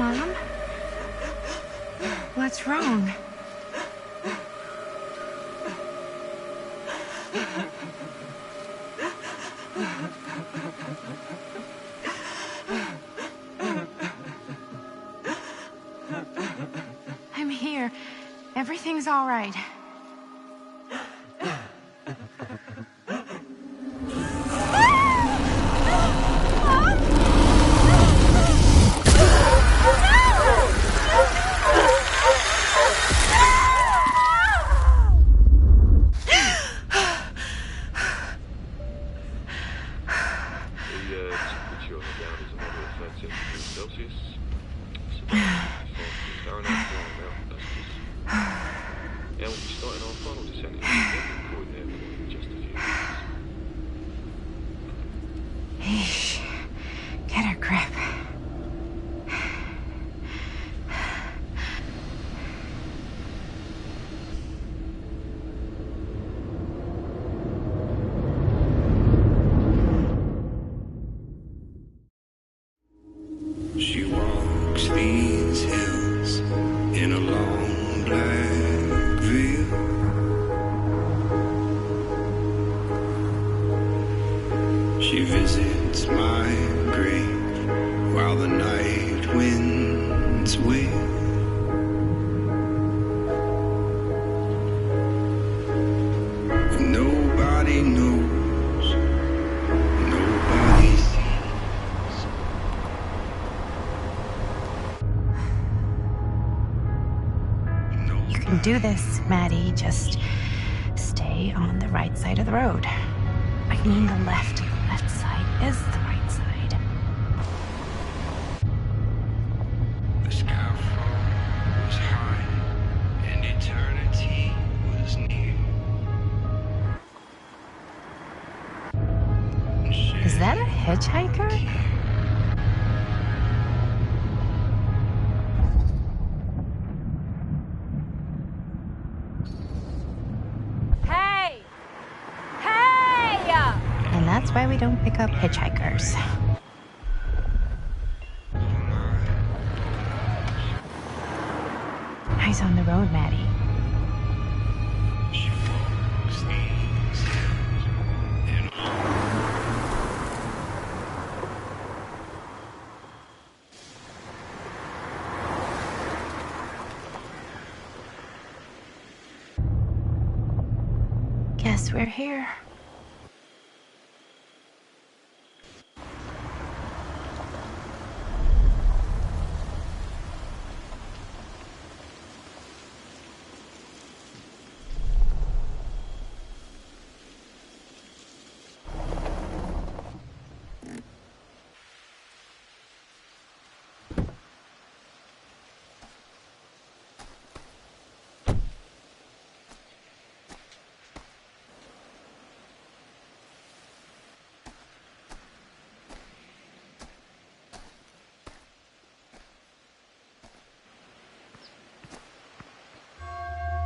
Mom? What's wrong? I'm here. Everything's all right. Get a grip. She walks these hills in a long black veil. She visits my grave while the night winds wail. And nobody knows, nobody sees. You can do this, Maddie. Just stay on the right side of the road. I mean the left. The left side is the right side. The skyfall was high and eternity was near. Is that a hitchhiker? Hey! Hey! And that's why we don't pick up hitchhikers. Eyes on the road, Maddie. She walks these hills in a Guess we're here.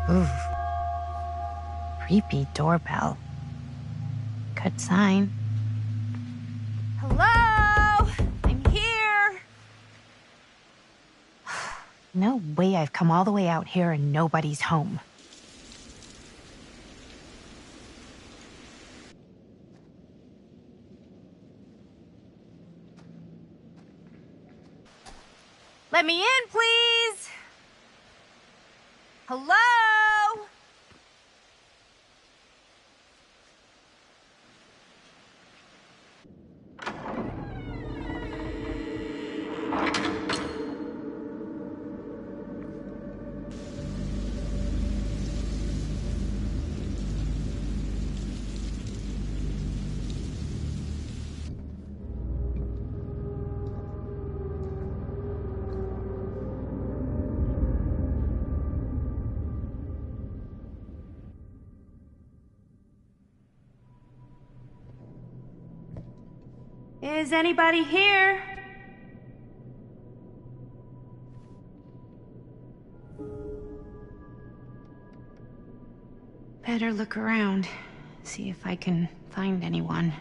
Ooh. Creepy doorbell. Good sign. Hello? I'm here. No way I've come all the way out here and nobody's home. Let me in, please. Hello? Is anybody here? Better look around, see if I can find anyone.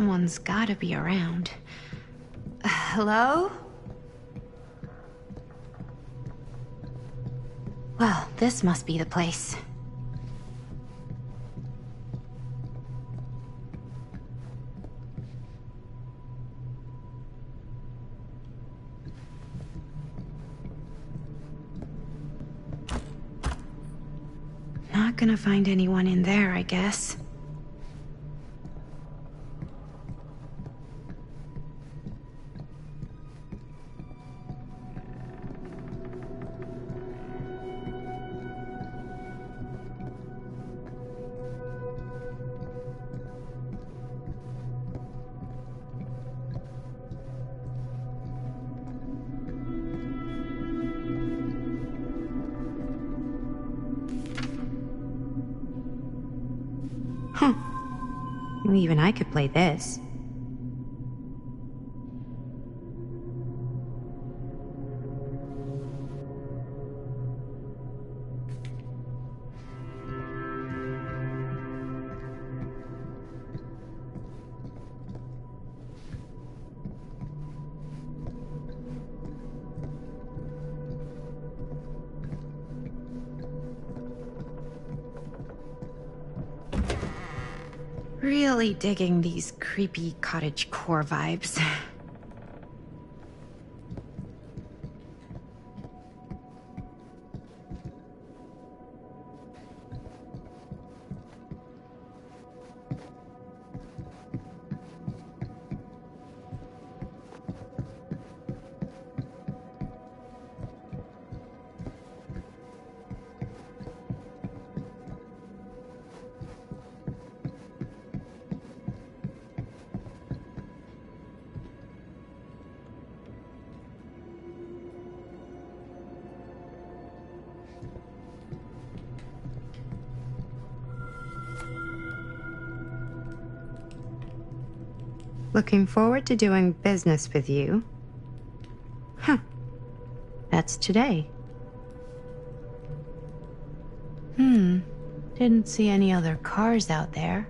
Someone's gotta be around. Hello? Well, this must be the place. Not gonna find anyone in there, I guess. Huh. Well, even I could play this. Really digging these creepy cottagecore vibes. Looking forward to doing business with you. Huh. That's today. Didn't see any other cars out there.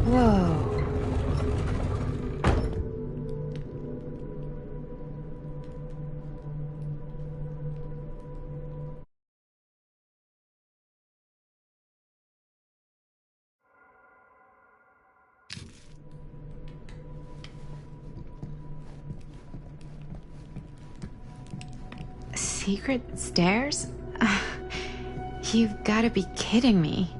Whoa. Secret stairs? You've got to be kidding me.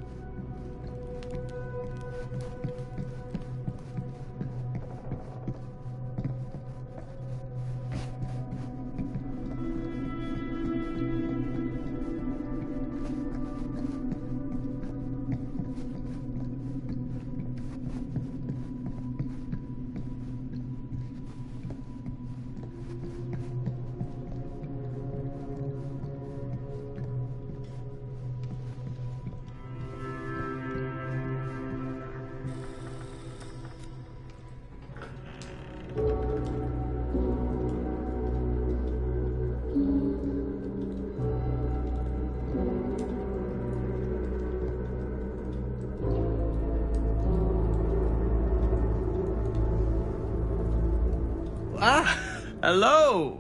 Ah, hello.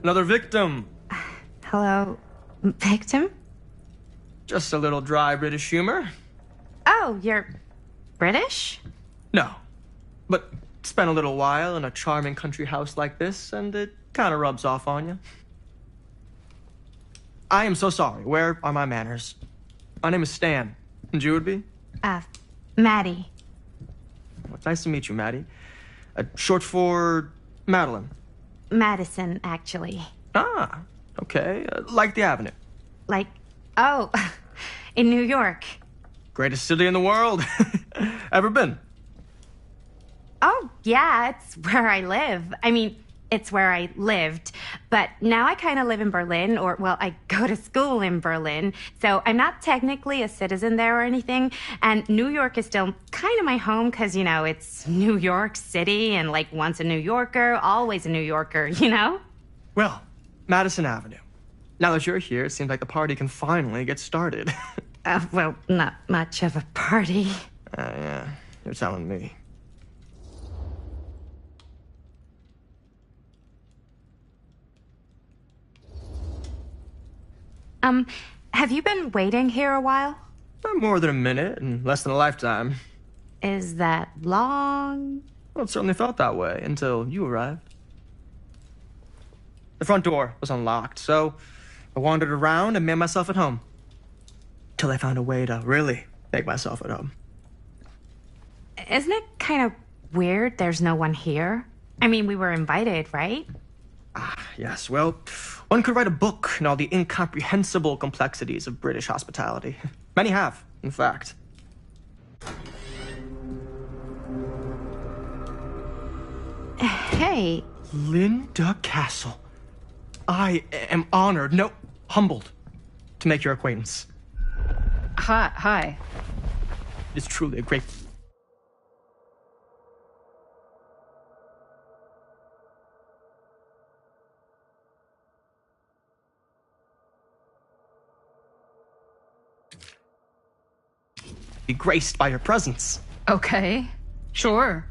Another victim. Hello, victim? Just a little dry British humor. Oh, you're British? No, but spent a little while in a charming country house like this, and it kind of rubs off on you. I am so sorry. Where are my manners? My name is Stan. And you would be? Maddie. Well, it's nice to meet you, Maddie. Short for Madeline. Madison, actually. Ah, okay. Like the Avenue. Like, oh, in New York. Greatest city in the world. Ever been? Oh, yeah, it's where I live. I mean, it's where I lived. But now I kind of live in Berlin, or, well, I go to school in Berlin. So I'm not technically a citizen there or anything. And New York is still kind of my home because, you know, it's New York City. And like once a New Yorker, always a New Yorker, you know? Well, Madison Avenue. Now that you're here, it seems like the party can finally get started. Well, not much of a party. Yeah, you're telling me. Have you been waiting here a while? Not more than a minute and less than a lifetime. Is that long? Well, it certainly felt that way until you arrived. The front door was unlocked, so I wandered around and made myself at home. Till I found a way to really make myself at home. Isn't it kind of weird there's no one here? I mean, we were invited, right? Yes, well, one could write a book on all the incomprehensible complexities of British hospitality. Many have, in fact. Hey. Linda Castle. I am honored, no, humbled, to make your acquaintance. Hi. It is truly a great... be graced by your presence. Okay. Sure.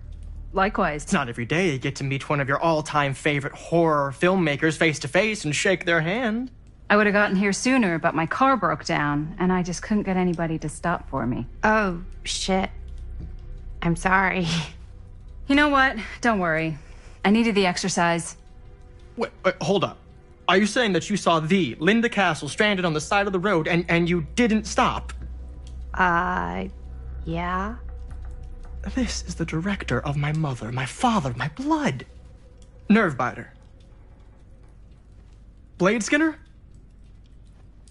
Likewise. It's not every day you get to meet one of your all-time favorite horror filmmakers face to face and shake their hand. I would have gotten here sooner, but my car broke down, and I just couldn't get anybody to stop for me. Oh, shit. I'm sorry. You know what? Don't worry. I needed the exercise. Wait, hold up. Are you saying that you saw the Linda Castle stranded on the side of the road and you didn't stop? Yeah? This is the director of my mother, my father, my blood. Nervebiter. Blade Skinner?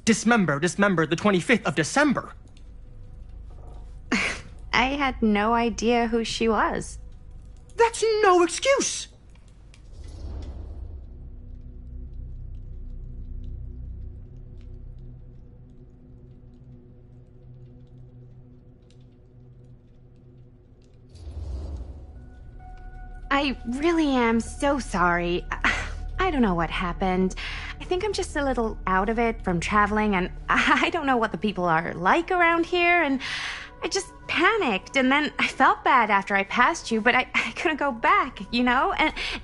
Dismembered the 25th of December. I had no idea who she was. That's no excuse. I really am so sorry. I don't know what happened. I think I'm just a little out of it from traveling, and I don't know what the people are like around here, and I just panicked, and then I felt bad after I passed you, but I couldn't go back, you know?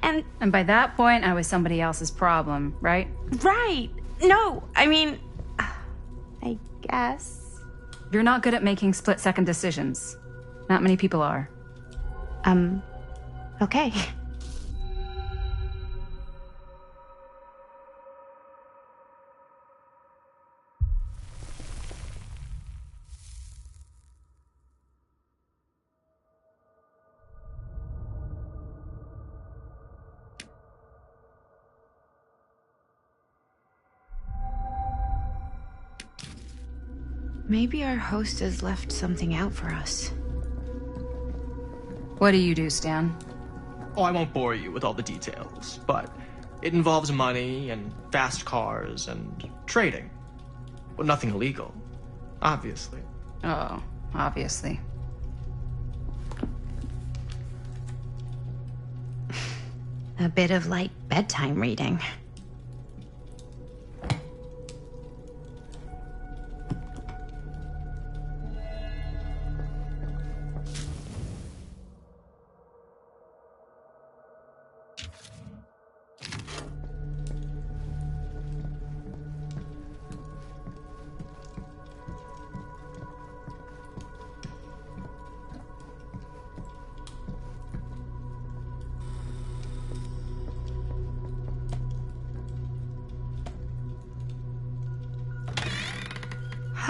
And by that point, I was somebody else's problem, right? Right. No, I mean, I guess. You're not good at making split-second decisions. Not many people are. Okay. Maybe our host has left something out for us. What do you do, Stan? Oh, I won't bore you with all the details, but it involves money and fast cars and trading. Well, nothing illegal, obviously. Oh, obviously. A bit of light bedtime reading.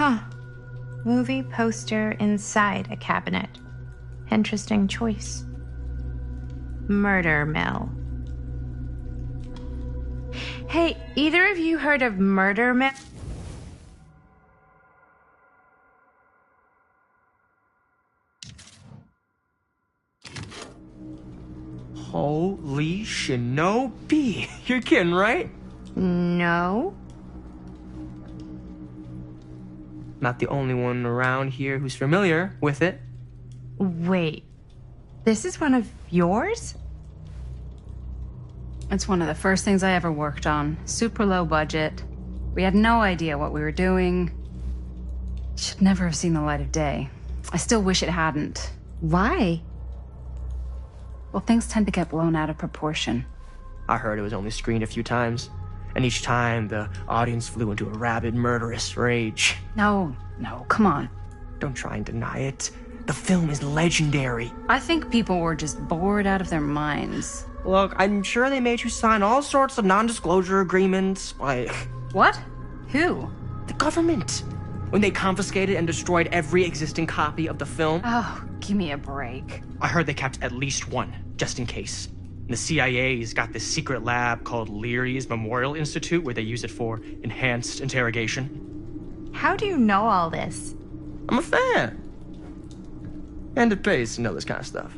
Huh. Movie poster inside a cabinet. Interesting choice. Murder Mill. Hey, either of you heard of Murder Mill? Holy shinobi. You're kidding, right? No. Not the only one around here who's familiar with it. Wait. This is one of yours? It's one of the first things I ever worked on. Super low budget. We had no idea what we were doing. Should never have seen the light of day. I still wish it hadn't. Why? Well, things tend to get blown out of proportion. I heard it was only screened a few times, and each time the audience flew into a rabid, murderous rage. No, come on. Don't try and deny it. The film is legendary. I think people were just bored out of their minds. Look, I'm sure they made you sign all sorts of non-disclosure agreements, like... What? Who? The government. When they confiscated and destroyed every existing copy of the film. Oh, give me a break. I heard they kept at least one, just in case. The CIA's got this secret lab called Leary's Memorial Institute where they use it for enhanced interrogation. How do you know all this? I'm a fan. And it pays to know this kind of stuff.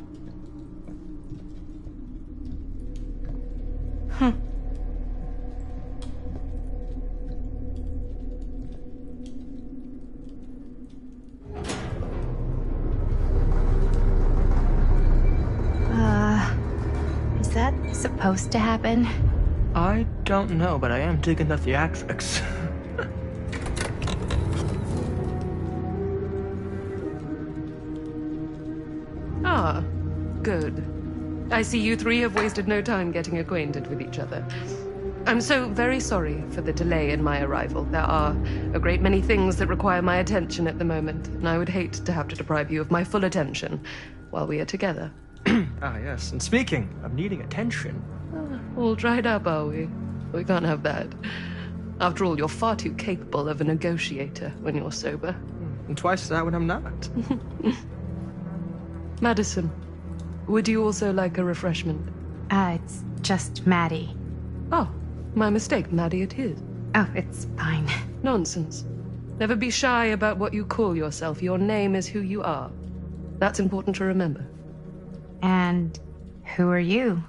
Is that supposed to happen? I don't know, but I am digging the theatrics. Ah, good. I see you three have wasted no time getting acquainted with each other. I'm so very sorry for the delay in my arrival. There are a great many things that require my attention at the moment, and I would hate to have to deprive you of my full attention while we are together. Ah, yes. And speaking of needing attention... All dried up, are we? We can't have that. After all, you're far too capable of a negotiator when you're sober. And twice that when I'm not. Madison, would you also like a refreshment? It's just Maddie. Oh, my mistake. Maddie it is. Oh, it's fine. Nonsense. Never be shy about what you call yourself. Your name is who you are. That's important to remember. And who are you?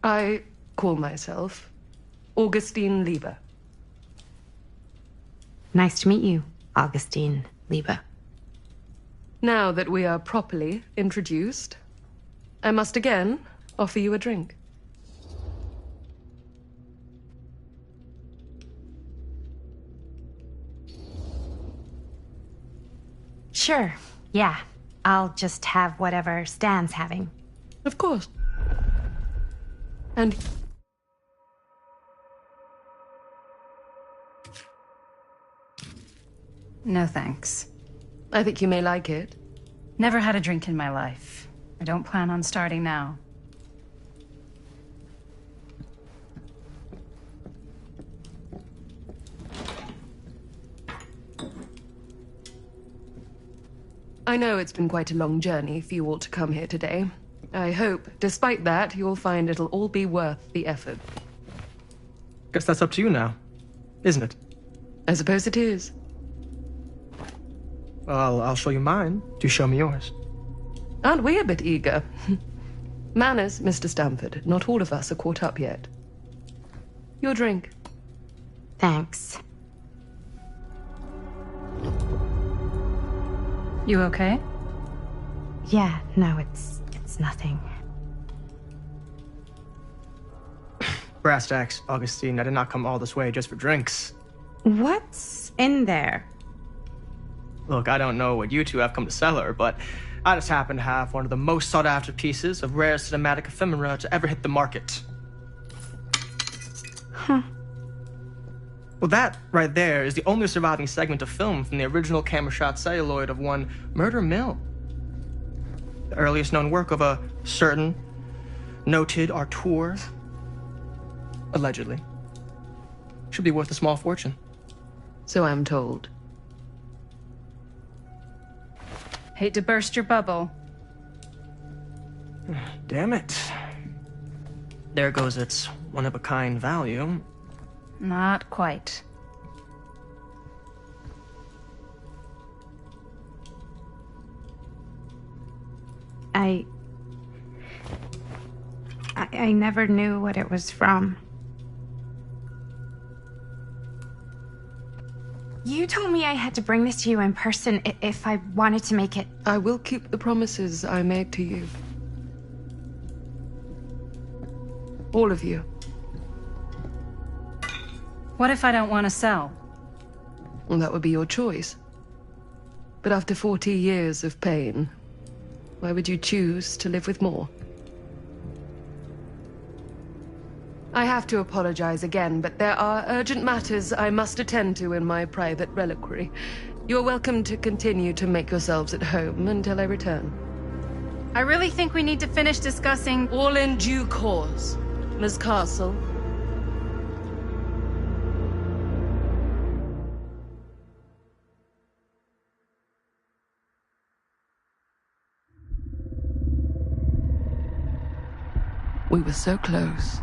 I call myself Augustine Lieber. Nice to meet you, Augustine Lieber. Now that we are properly introduced, I must again offer you a drink. Sure, yeah. I'll just have whatever Stan's having. Of course. And No thanks. I think you may like it. Never had a drink in my life. I don't plan on starting now. I know it's been quite a long journey for you all to come here today. I hope, despite that, you'll find it'll all be worth the effort. Guess that's up to you now, isn't it? I suppose it is. Well, I'll show you mine. Do show me yours. Aren't we a bit eager? Manners, Mr. Stamford. Not all of us are caught up yet. Your drink. Thanks. You okay? Yeah, no, it's nothing. Brass tacks, Augustine. I did not come all this way just for drinks. What's in there? Look, I don't know what you two have come to cellar, but I just happen to have one of the most sought-after pieces of rare cinematic ephemera to ever hit the market. Huh. Well, that right there is the only surviving segment of film from the original camera shot celluloid of one Murder Mill. The earliest known work of a certain noted auteur, allegedly. Should be worth a small fortune. So I'm told. Hate to burst your bubble. Damn it. There goes its one-of-a-kind value. Not quite. I never knew what it was from. You told me I had to bring this to you in person if I wanted to make it. I will keep the promises I made to you. All of you. What if I don't want to sell? Well, that would be your choice. But after 40 years of pain, why would you choose to live with more? I have to apologize again, but there are urgent matters I must attend to in my private reliquary. You're welcome to continue to make yourselves at home until I return. I really think we need to finish discussing... All in due course, Ms. Castle. We were so close.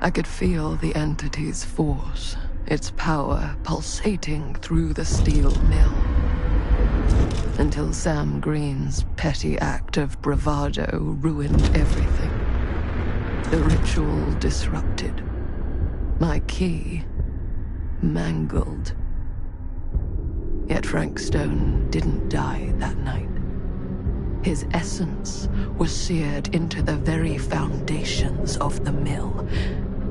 I could feel the entity's force, its power pulsating through the steel mill. Until Sam Green's petty act of bravado ruined everything. The ritual disrupted. My key mangled. Yet Frank Stone didn't die that night. His essence was seared into the very foundations of the mill.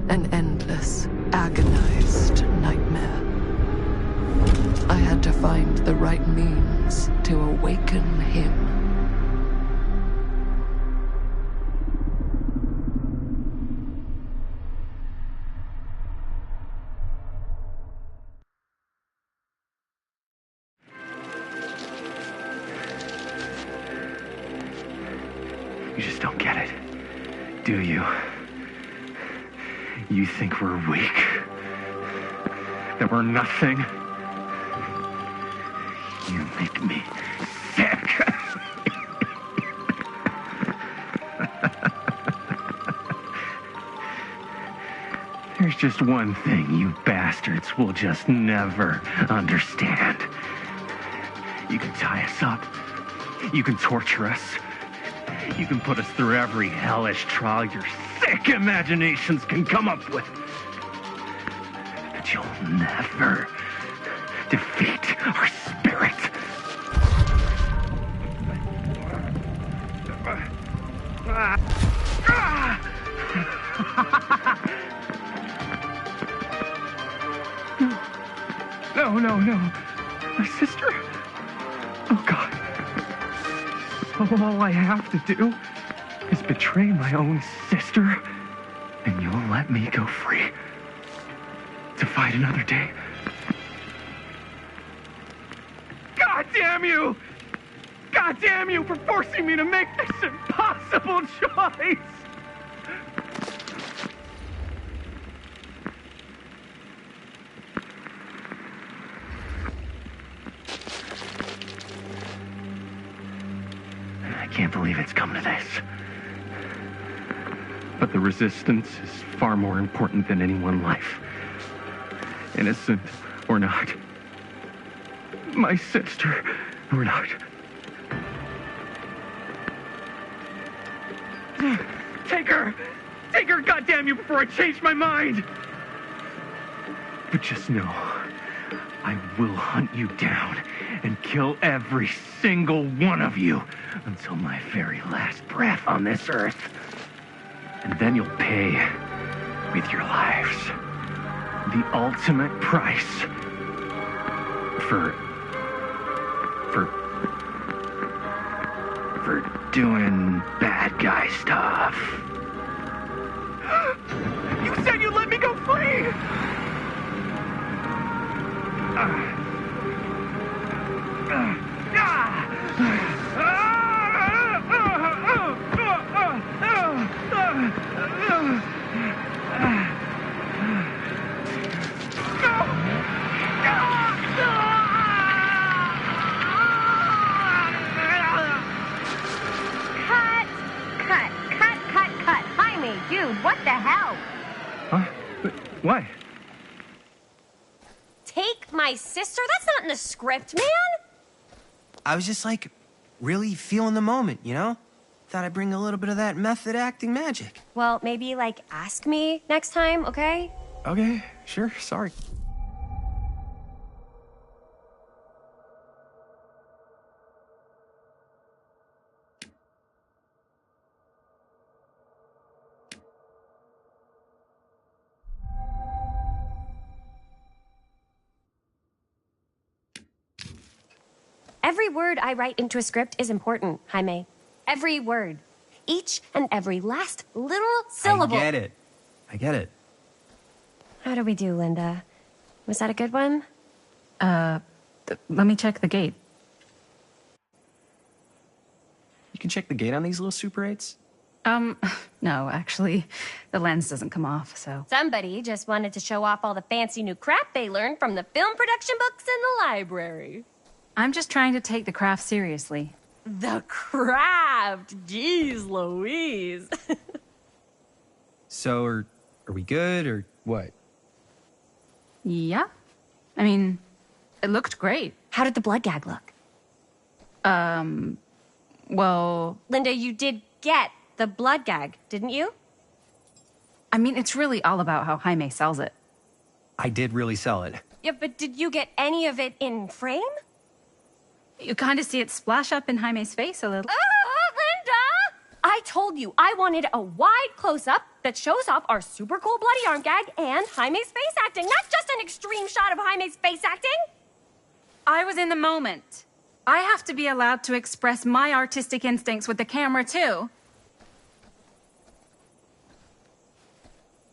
An endless, agonized nightmare. I had to find the right means to awaken him. You just don't get it, do you? You think we're weak? That we're nothing? You make me sick. There's just one thing you bastards will just never understand. You can tie us up. You can torture us. You can put us through every hellish trial your sick imaginations can come up with. But you'll never defeat our spirit. No. My sister? Oh, God. All I have to do is betray my own sister, and you'll let me go free to fight another day. God damn you! God damn you for forcing me to make this impossible choice! I can't believe it's come to this. But the resistance is far more important than any one life. Innocent or not. My sister or not. Take her! Take her, goddamn you, before I change my mind! But just know, I will hunt you down and kill every single one of you until my very last breath on this earth. And then you'll pay with your lives. The ultimate price for doing bad guy stuff. You said you'd let me go free! my sister? That's not in the script, man. I was just like, really feeling the moment, you know? Thought I'd bring a little bit of that method acting magic. Well, maybe, like, ask me next time, okay? Okay, sure, sorry. Every word I write into a script is important, Jaime. Every word. Each and every last little syllable. I get it. I get it. How do we do, Linda? Was that a good one? Let me check the gate. You can check the gate on these little Super 8s? No, actually, the lens doesn't come off, so. Somebody just wanted to show off all the fancy new crap they learned from the film production books in the library. I'm just trying to take the craft seriously. The craft! Jeez Louise. So, are we good, or what? Yeah. I mean, it looked great. How did the blood gag look? Well, Linda, you did get the blood gag, didn't you? I mean, it's really all about how Jaime sells it. I did really sell it. Yeah, but did you get any of it in frame? You kind of see it splash up in Jaime's face a little. Linda! I told you I wanted a wide close-up that shows off our super cool bloody arm gag and Jaime's face acting, not just an extreme shot of Jaime's face acting. I was in the moment. I have to be allowed to express my artistic instincts with the camera, too.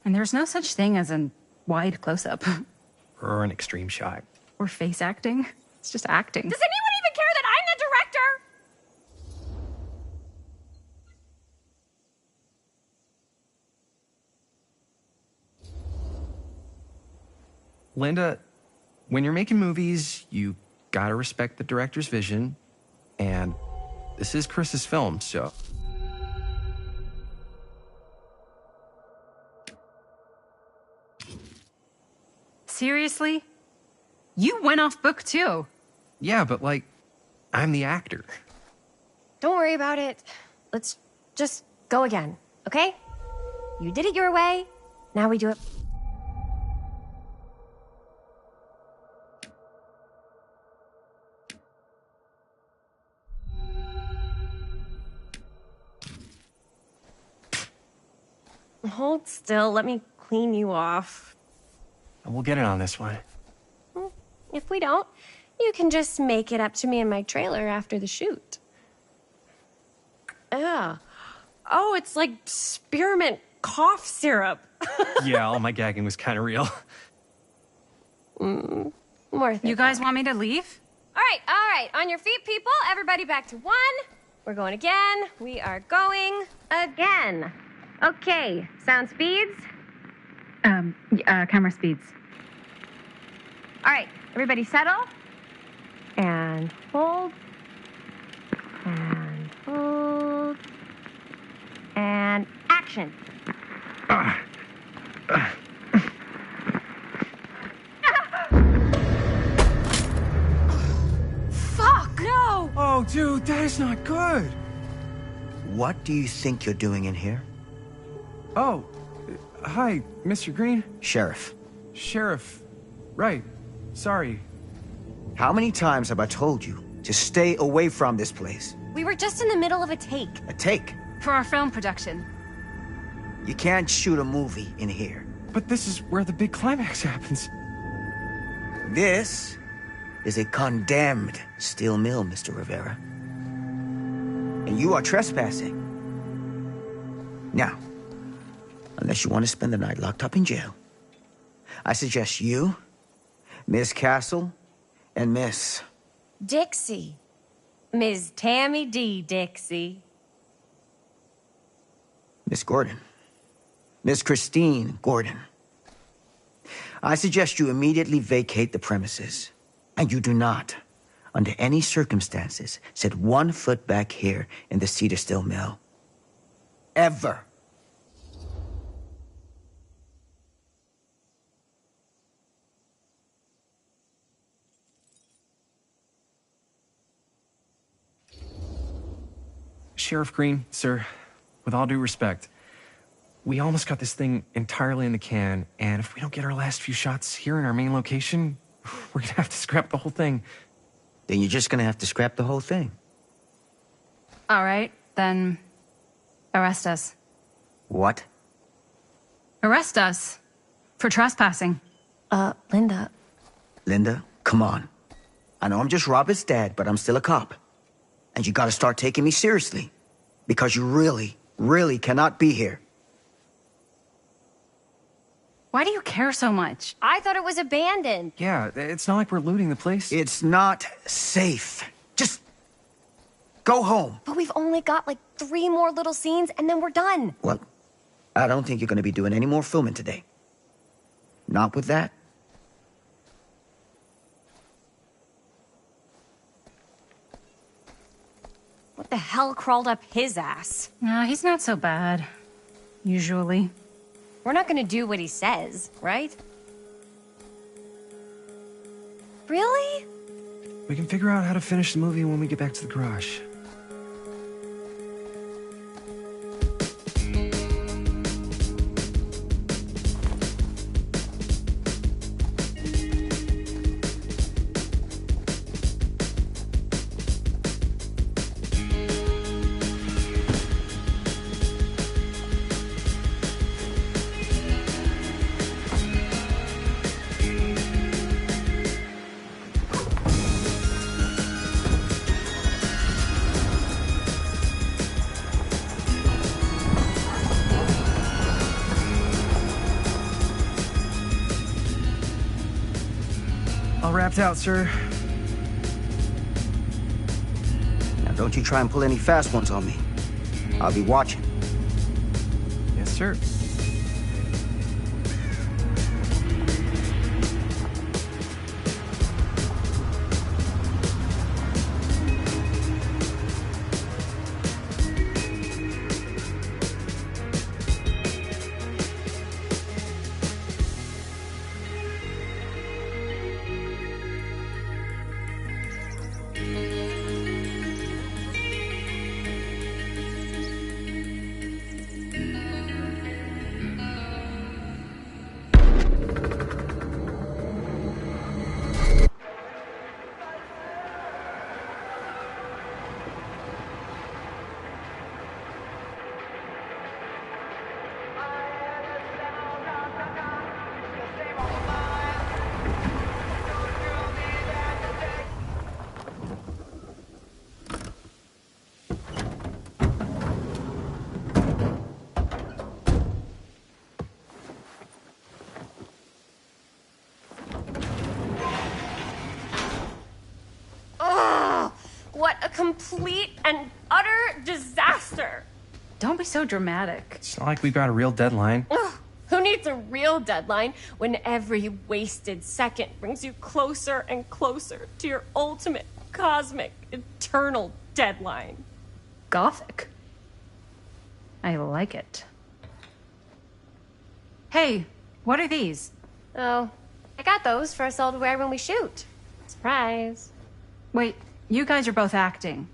And there's no such thing as a wide close-up. Or an extreme shot. Or face acting. It's just acting. Does anyone even care that I'm the director? Linda, when you're making movies, you gotta respect the director's vision. And this is Chris's film, so... Seriously? You went off book, too. Yeah, but like, I'm the actor. Don't worry about it. Let's just go again, okay? You did it your way. Now we do it. Hold still. Let me clean you off. And we'll get it on this one. If we don't, you can just make it up to me in my trailer after the shoot. Yeah. Oh, it's like spearmint cough syrup. Yeah, all my gagging was kind of real. Worth it. You guys want me to leave? All right. On your feet, people. Everybody back to one. We're going again. We are going again. Okay, sound speeds. Camera speeds. All right, everybody settle. And hold. And hold. And action. Fuck! No! Oh, dude, that is not good. What do you think you're doing in here? Oh, hi, Mr. Green. Sheriff. Sheriff. Right. Sorry. How many times have I told you to stay away from this place? We were just in the middle of a take. A take. For our film production. You can't shoot a movie in here. But this is where the big climax happens. This is a condemned steel mill, Mr. Rivera. And you are trespassing. Now, unless you want to spend the night locked up in jail, I suggest you, Miss Castle, and Miss... Dixie. Ms. Tammy D. Dixie. Miss Gordon. Miss Christine Gordon. I suggest you immediately vacate the premises. And you do not, under any circumstances, set 1 foot back here in the Cedar Steel Mill. Ever. Sheriff Green, sir, with all due respect, we almost got this thing entirely in the can, and if we don't get our last few shots here in our main location, we're gonna have to scrap the whole thing. Then you're just gonna have to scrap the whole thing. All right, then arrest us. What? Arrest us for trespassing. Linda. Linda, come on. I know I'm just Robert's dad, but I'm still a cop. And you gotta start taking me seriously. Because you really, really cannot be here. Why do you care so much? I thought it was abandoned. Yeah, it's not like we're looting the place. It's not safe. Just go home. But we've only got like 3 more little scenes and then we're done. Well, I don't think you're gonna be doing any more filming today. Not with that. What the hell crawled up his ass? No, he's not so bad. Usually. We're not gonna do what he says, right? Really? We can figure out how to finish the movie when we get back to the garage. All wrapped out, sir. Now don't you try and pull any fast ones on me. I'll be watching. Yes, sir. What a complete and utter disaster! Don't be so dramatic. It's not like we've got a real deadline. Ugh, who needs a real deadline when every wasted second brings you closer and closer to your ultimate, cosmic, eternal deadline? Gothic. I like it. Hey, what are these? Oh, I got those for us all to wear when we shoot. Surprise. Wait, you guys are both acting.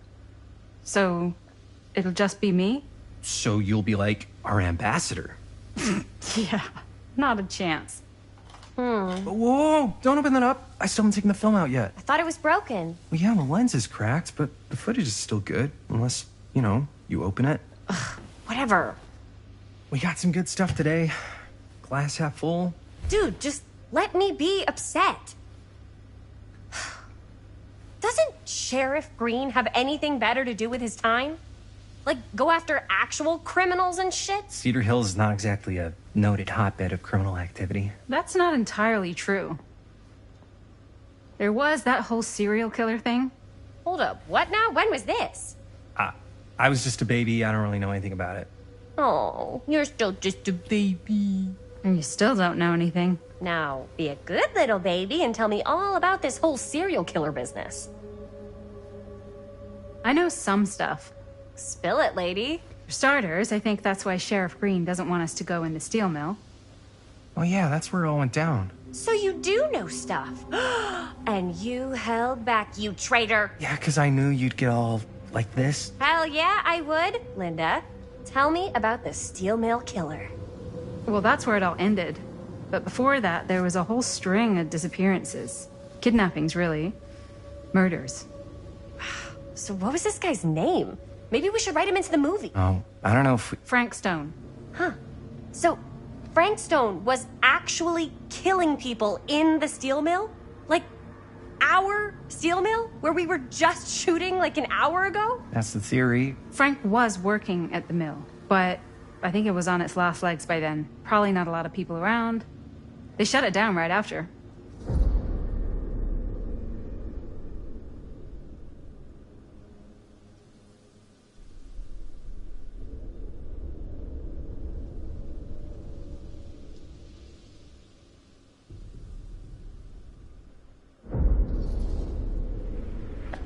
So, it'll just be me? So you'll be like our ambassador. Yeah, not a chance. Whoa, don't open that up. I still haven't taken the film out yet. I thought it was broken. Well, yeah, the lens is cracked, but the footage is still good. Unless, you open it. Whatever. We got some good stuff today. Glass half full. Dude, just let me be upset. Doesn't Sheriff Green have anything better to do with his time? Like, go after actual criminals and shit? Cedar Hills is not exactly a noted hotbed of criminal activity. That's not entirely true. There was that whole serial killer thing. Hold up, what now? When was this? I was just a baby. I don't really know anything about it. Oh, you're still just a baby. And you still don't know anything. Now, be a good little baby and tell me all about this whole serial killer business. I know some stuff. Spill it, lady. For starters, I think that's why Sheriff Green doesn't want us to go in the steel mill. Oh yeah, that's where it all went down. So you do know stuff. And you held back, you traitor. Yeah, because I knew you'd get all Like this? Hell yeah, I would. Linda, tell me about the steel mill killer. Well, that's where it all ended. But before that, there was a whole string of disappearances. Kidnappings, really. Murders. So what was this guy's name? Maybe we should write him into the movie. Oh, I don't know if we... Frank Stone. Huh. So, Frank Stone was actually killing people in the steel mill? Like, our steel mill? Where we were just shooting like an hour ago? That's the theory. Frank was working at the mill, but I think it was on its last legs by then. Probably not a lot of people around. They shut it down right after.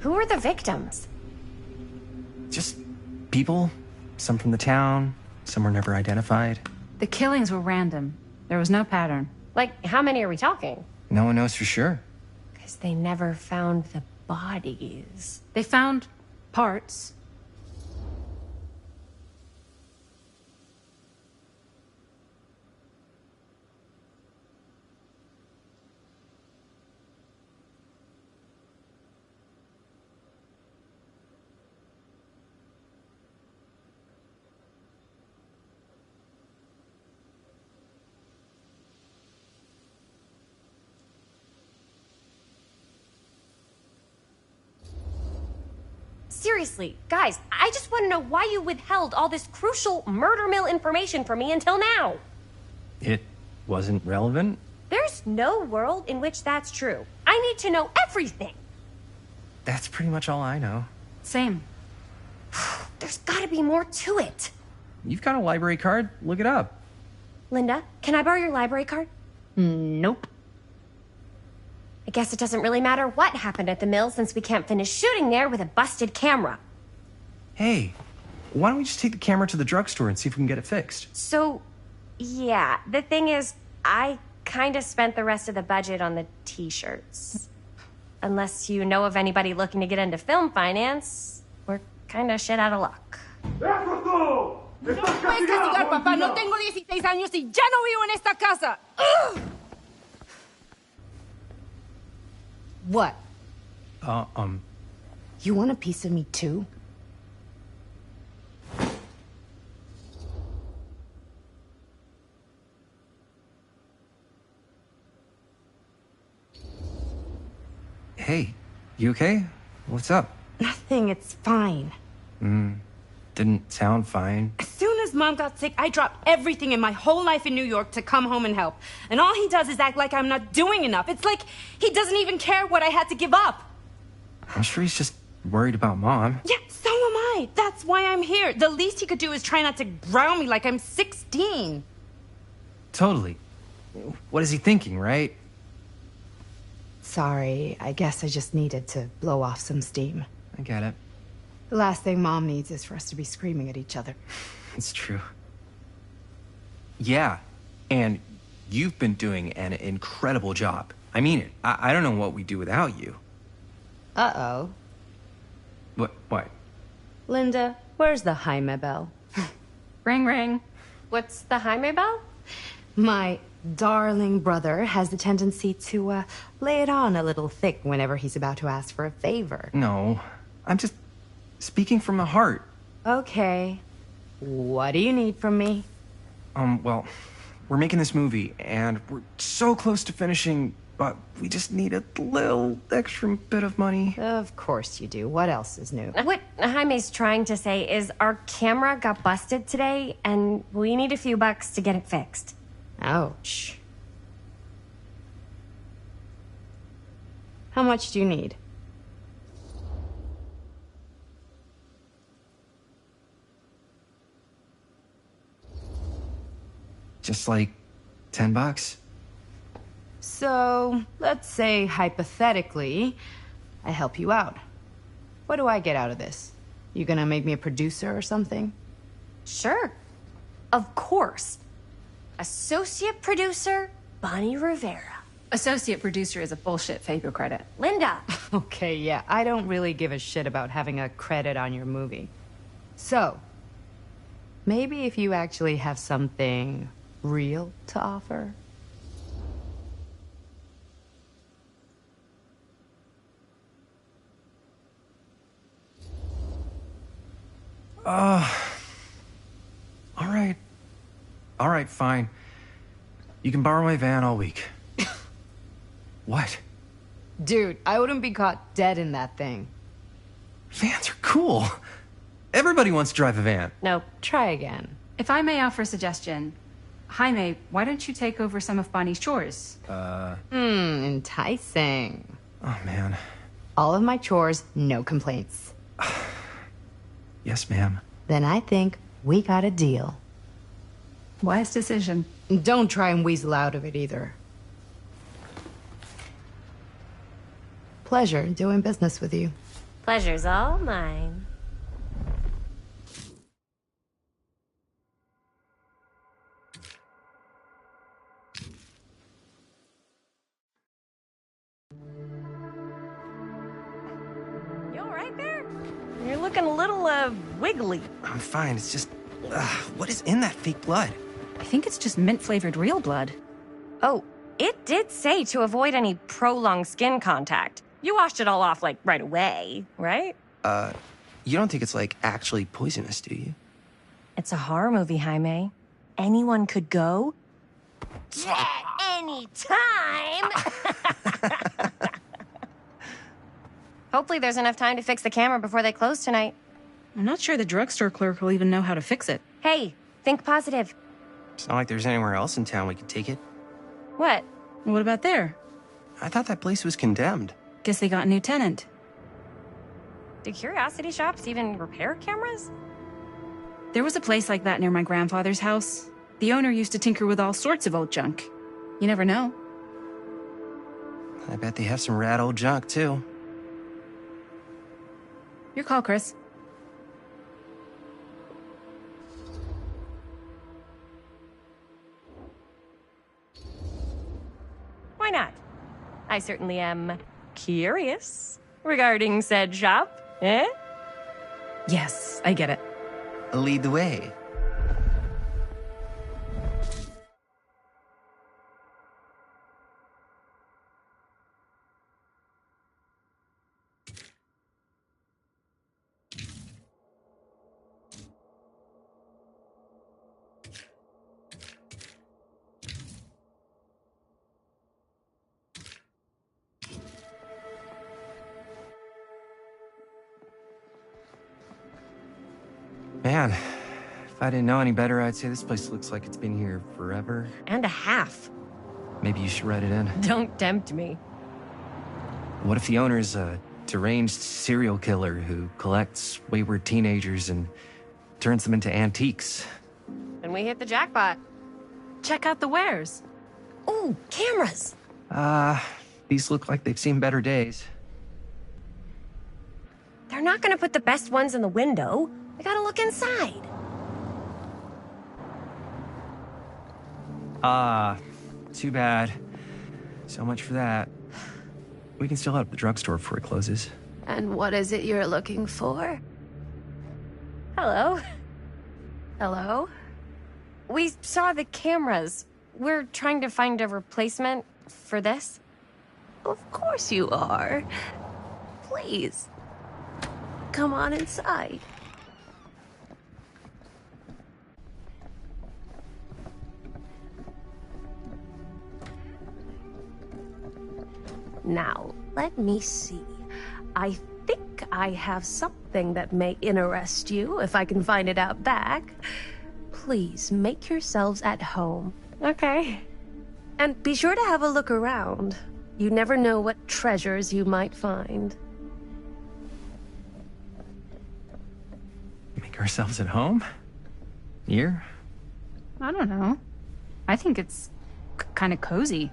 Who were the victims? Just people. Some from the town. Some were never identified. The killings were random. There was no pattern. Like, how many are we talking? No one knows for sure. Because they never found the bodies. They found parts. Seriously, guys, I just want to know why you withheld all this crucial murder mill information from me until now. It wasn't relevant? There's no world in which that's true. I need to know everything. That's pretty much all I know. Same. There's gotta be more to it. You've got a library card. Look it up. Linda, can I borrow your library card? Nope. I guess it doesn't really matter what happened at the mill since we can't finish shooting there with a busted camera. Hey, why don't we just take the camera to the drugstore and see if we can get it fixed? So, yeah, the thing is, I kind of spent the rest of the budget on the t-shirts. Unless you know of anybody looking to get into film finance, we're kind of shit out of luck. No me puedes castigar, papá. No tengo 16 años y ya no vivo en esta casa. Ugh. What? You want a piece of me too? Hey, you okay? What's up? Nothing, it's fine. Didn't sound fine. As soon as Mom got sick, I dropped everything in my whole life in New York to come home and help. And all he does is act like I'm not doing enough. It's like he doesn't even care what I had to give up. I'm sure he's just worried about Mom. Yeah, so am I. That's why I'm here. The least he could do is try not to ground me like I'm 16. Totally. What is he thinking, right? Sorry, I guess I just needed to blow off some steam. I get it. The last thing Mom needs is for us to be screaming at each other. It's true. Yeah, and you've been doing an incredible job. I mean it. I don't know what we'd do without you. Uh-oh. What? Linda, where's the Jaime bell? Ring, ring. What's the Jaime bell? My darling brother has the tendency to lay it on a little thick whenever he's about to ask for a favor. No, I'm just speaking from the heart. Okay. What do you need from me? Well, we're making this movie, and we're so close to finishing, but we just need a little extra bit of money. Of course you do. What else is new? What Jaime's trying to say is our camera got busted today, and we need a few bucks to get it fixed. Ouch. How much do you need? Just like $10. So, let's say hypothetically, I help you out. What do I get out of this? You gonna make me a producer or something? Sure. Of course. Associate producer, Bonnie Rivera. Associate producer is a bullshit favor credit. Linda, Okay, yeah, I don't really give a shit about having a credit on your movie. So, maybe if you actually have something real to offer? All right, fine. You can borrow my van all week. What? Dude, I wouldn't be caught dead in that thing. Vans are cool. Everybody wants to drive a van. Nope, try again. If I may offer a suggestion, Jaime, why don't you take over some of Bonnie's chores? Enticing. Oh, man. All of my chores, no complaints. Yes, ma'am. Then I think we got a deal. Wise decision. Don't try and weasel out of it either. Pleasure doing business with you. Pleasure's all mine. You all right there? You're looking a little, wiggly. I'm fine. It's just, what is in that fake blood? I think it's just mint-flavored real blood. Oh, it did say to avoid any prolonged skin contact. You washed it all off, like, right away, right? You don't think it's, like, actually poisonous, do you? It's a horror movie, Jaime. Anyone could go at any time. Hopefully there's enough time to fix the camera before they close tonight. I'm not sure the drugstore clerk will even know how to fix it. Hey, think positive. It's not like there's anywhere else in town we could take it. What? What about there? I thought that place was condemned. Guess they got a new tenant. Do curiosity shops even repair cameras? There was a place like that near my grandfather's house. The owner used to tinker with all sorts of old junk. You never know. I bet they have some rad old junk, too. Your call, Chris. Why not? I certainly am curious regarding said shop, eh? Yes, I get it. Lead the way. Man, if I didn't know any better, I'd say this place looks like it's been here forever. And a half. Maybe you should write it in. Don't tempt me. What if the owner's a deranged serial killer who collects wayward teenagers and turns them into antiques? And we hit the jackpot. Check out the wares. Ooh, cameras. These look like they've seen better days. They're not gonna put the best ones in the window. We gotta look inside. Too bad. So much for that. We can still head up the drugstore before it closes. And what is it you're looking for? Hello. Hello? We saw the cameras. We're trying to find a replacement for this. Of course you are. Please. Come on inside. Now, let me see. I think I have something that may interest you, if I can find it out back. Please make yourselves at home. Okay. And be sure to have a look around. You never know what treasures you might find. Make ourselves at home? Here? I don't know. I think it's kind of cozy.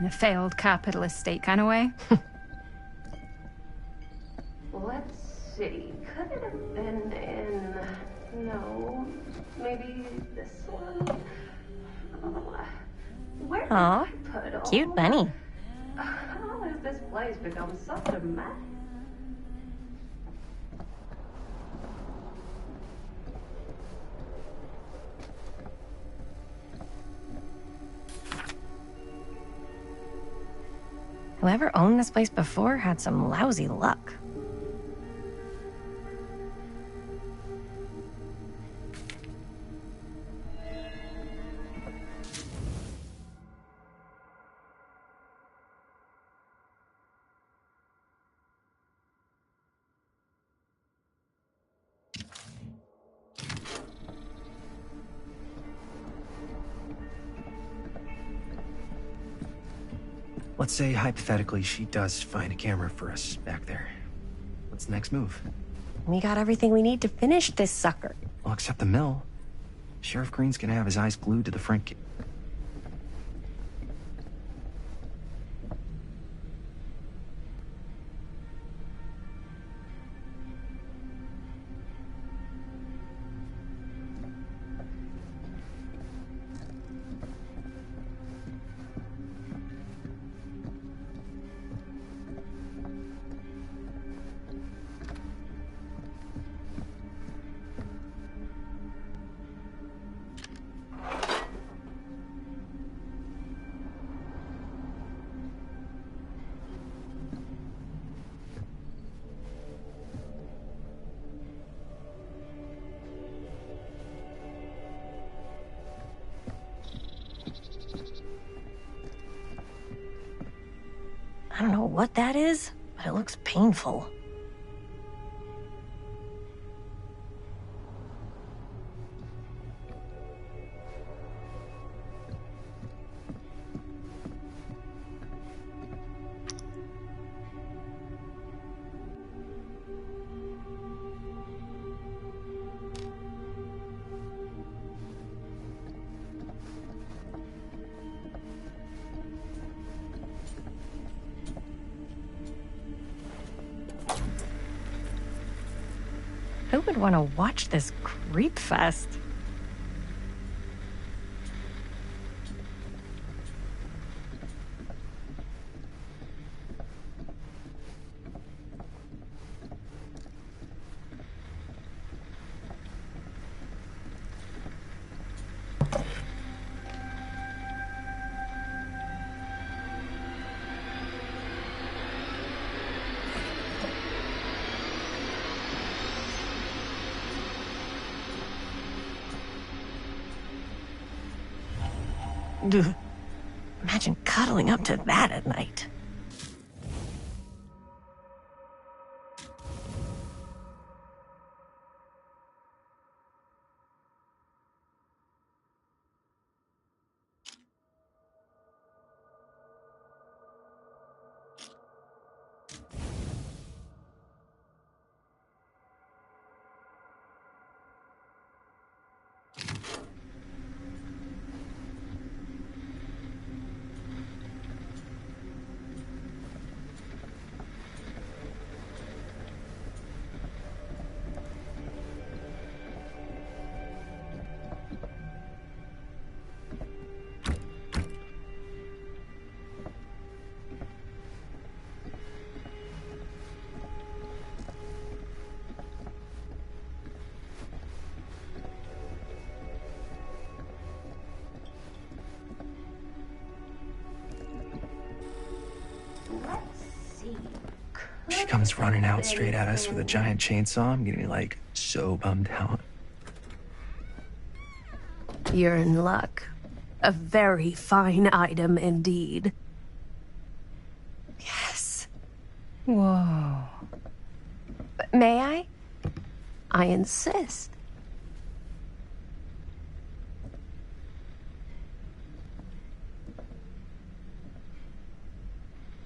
In a failed capitalist state kind of way. Let's see. Could it have been in... No. Maybe this one? Oh, where did Aw, I put all... cute bunny. How is this place becomes such a mess. Whoever owned this place before had some lousy luck. Let's say, hypothetically, she does find a camera for us back there. What's the next move? We got everything we need to finish this sucker. Well, except the mill. Sheriff Green's gonna have his eyes glued to the front gate. I don't know what that is, but it looks painful. Who would want to watch this creep fest? Ugh. Imagine cuddling up to that at night. She comes running out straight at us with a giant chainsaw. I'm getting, like, so bummed out. You're in luck. A very fine item indeed. Yes. Whoa. May I? I insist.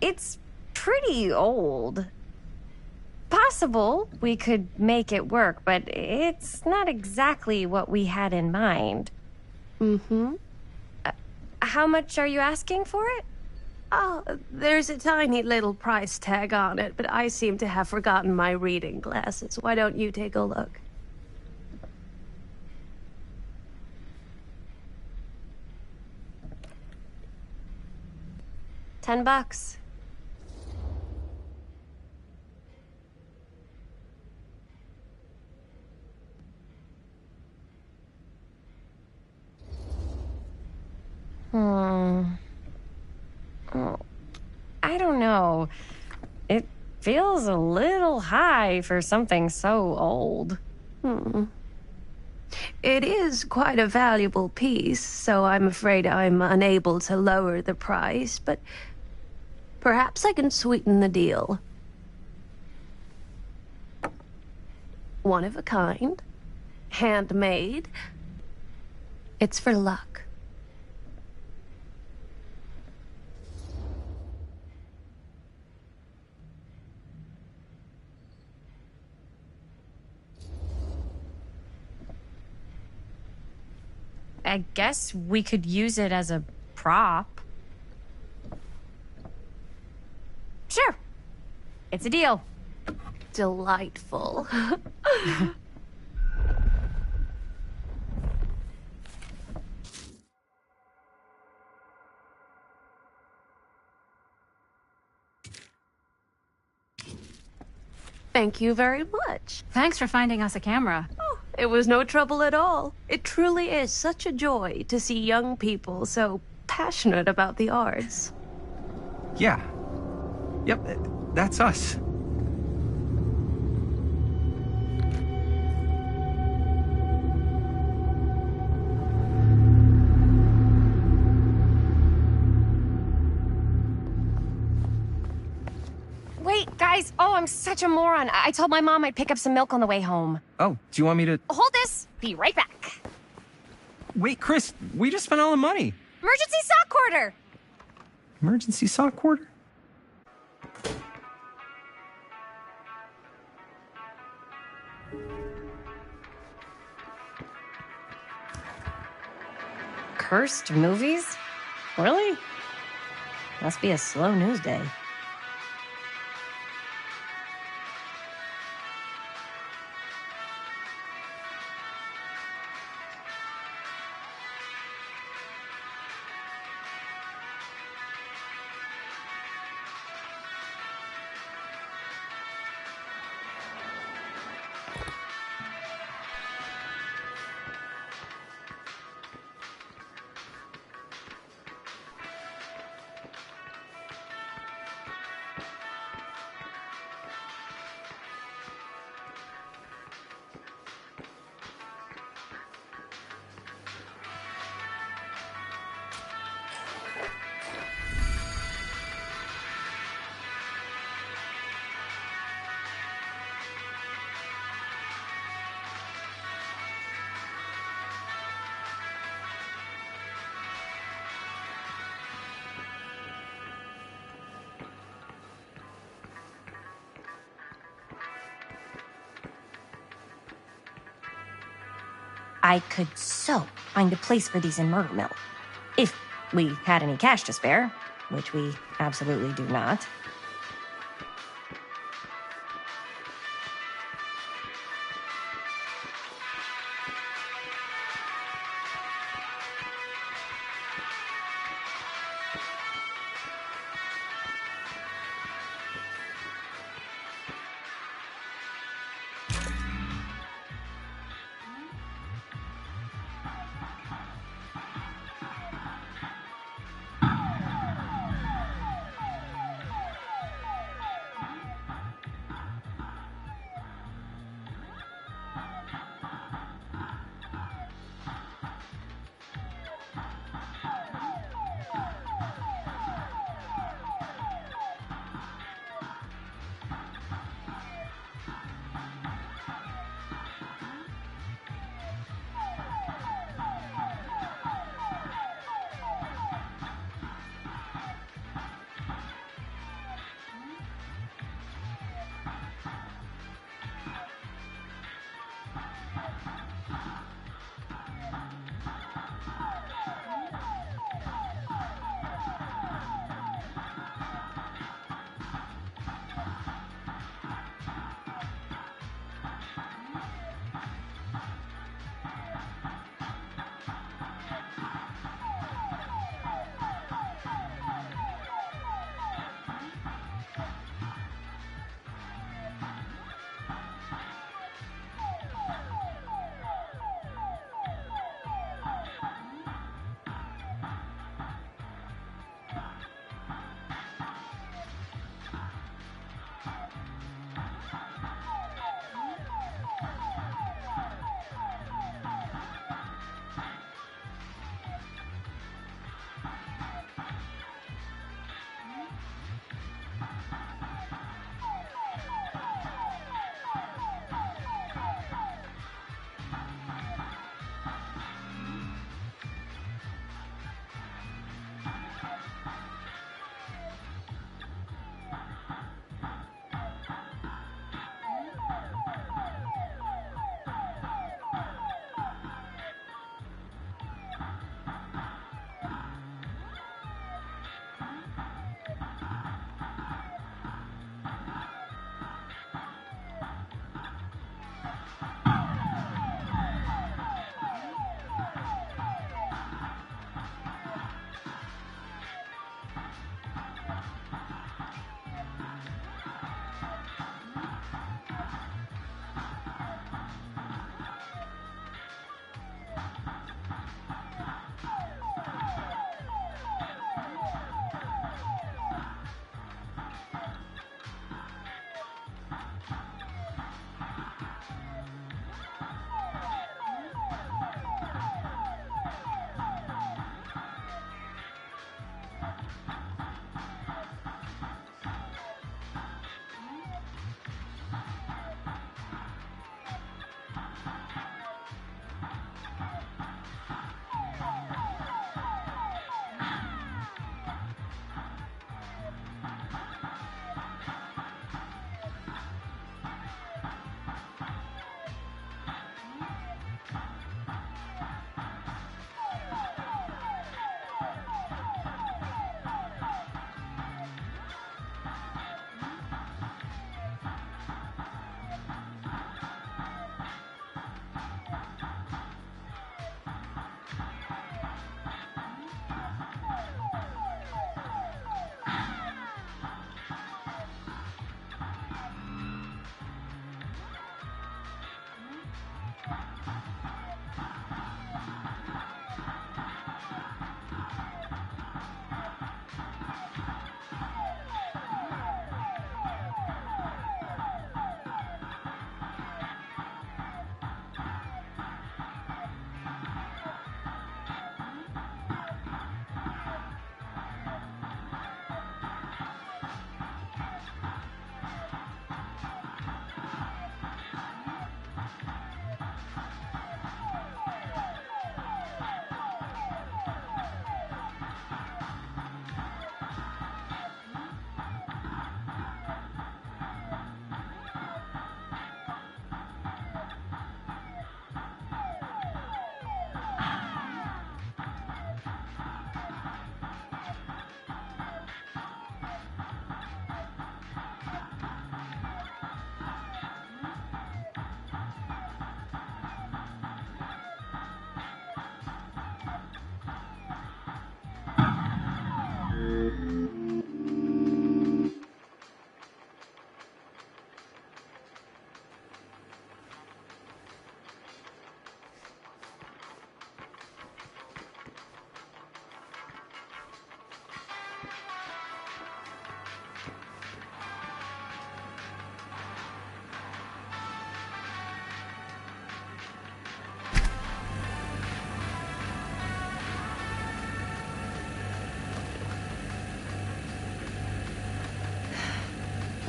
It's pretty old. Possible we could make it work, but it's not exactly what we had in mind. Mm-hmm. How much are you asking for it? Oh, there's a tiny little price tag on it, but I seem to have forgotten my reading glasses. Why don't you take a look? $10. know. It feels a little high for something so old. It is quite a valuable piece, so I'm afraid I'm unable to lower the price, but perhaps I can sweeten the deal. One of a kind, handmade. It's for luck. I guess we could use it as a prop. Sure. It's a deal. Delightful. Thank you very much. Thanks for finding us a camera. Oh, it was no trouble at all. It truly is such a joy to see young people so passionate about the arts. Yeah. Yep, that's us. Wait, guys. Oh, I'm such a moron. I told my mom I'd pick up some milk on the way home. Oh, do you want me to... Hold this. Be right back. Wait, Chris, we just spent all the money. Emergency sock quarter. Emergency sock quarter? Cursed movies? Really? Must be a slow news day. I could so find a place for these in Murder Mill. If we had any cash to spare, which we absolutely do not.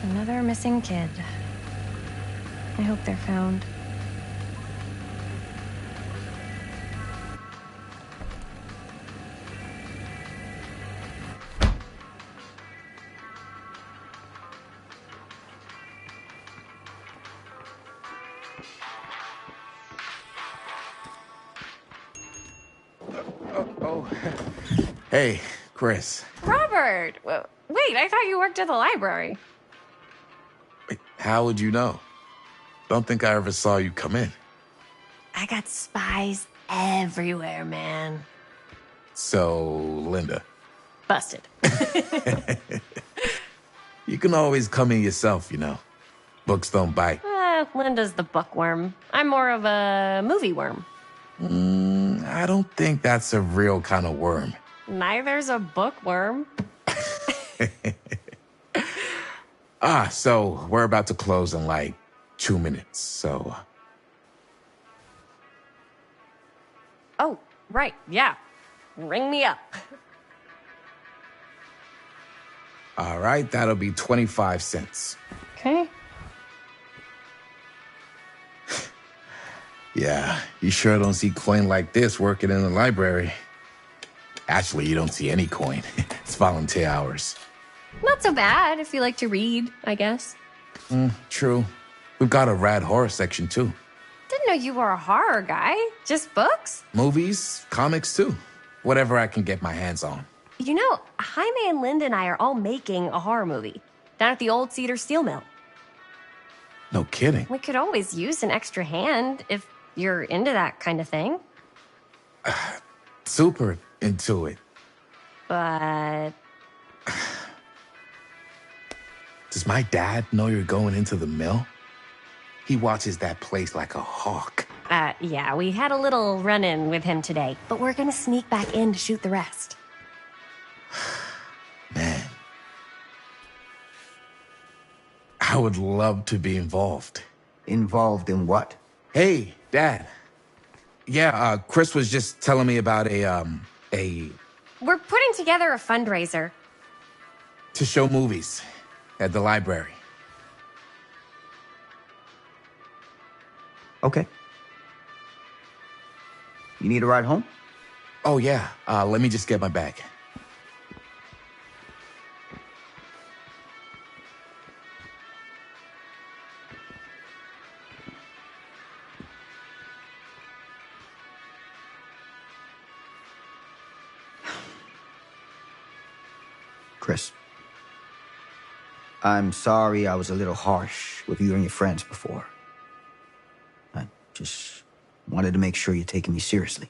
Another missing kid. I hope they're found. Hey, Chris. Robert! Wait, I thought you worked at the library. How would you know? Don't think I ever saw you come in. I got spies everywhere, man. So, Linda. Busted. You can always come in yourself, you know. Books don't bite. Linda's the bookworm. I'm more of a movie worm. I don't think that's a real kind of worm. Neither's a bookworm. So we're about to close in like 2 minutes, so... Oh, right, yeah. Ring me up. All right, that'll be 25 cents. Okay. Yeah, you sure don't see coin like this working in the library. Actually, you don't see any coin. It's volunteer hours. Not so bad if you like to read, I guess. True. We've got a rad horror section, too. Didn't know you were a horror guy. Just books? Movies, comics, too. Whatever I can get my hands on. You know, Jaime and Linda and I are all making a horror movie down at the old Cedar Steel Mill. No kidding. We could always use an extra hand if you're into that kind of thing. Super into it. But... Does my dad know you're going into the mill? He watches that place like a hawk. Yeah, we had a little run-in with him today, but we're gonna sneak back in to shoot the rest. Man. I would love to be involved. Involved in what? Hey, Dad. Yeah, Chris was just telling me about a... We're putting together a fundraiser. to show movies at the library. Okay. You need a ride home? Oh, yeah. Let me just get my bag. Chris, I'm sorry I was a little harsh with you and your friends before. I just wanted to make sure you're taking me seriously.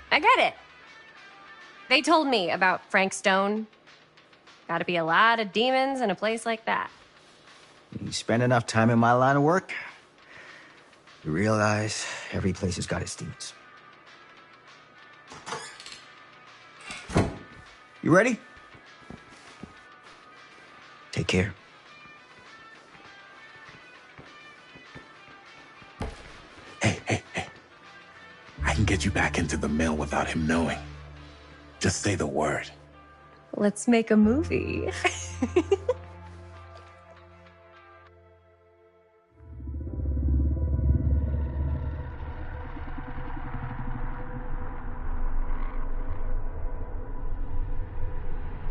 I get it. They told me about Frank Stone. Gotta be a lot of demons in a place like that. You spend enough time in my line of work, you realize every place has got its demons. You ready? Take care. I can get you back into the mill without him knowing. Just say the word. Let's make a movie.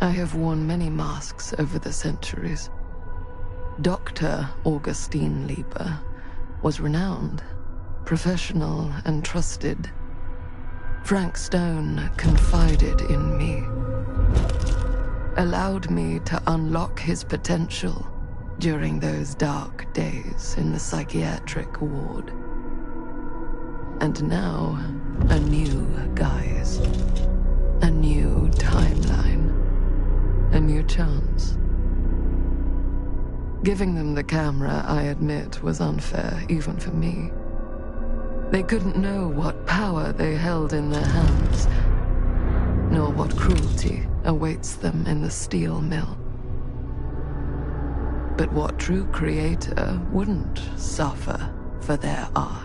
I have worn many masks over the centuries. Dr. Augustine Lieber was renowned, professional, and trusted. Frank Stone confided in me, allowed me to unlock his potential during those dark days in the psychiatric ward. And now, a new guise, a new timeline, a new chance. Giving them the camera, I admit, was unfair, even for me. They couldn't know what power they held in their hands, nor what cruelty awaits them in the steel mill. But what true creator wouldn't suffer for their art?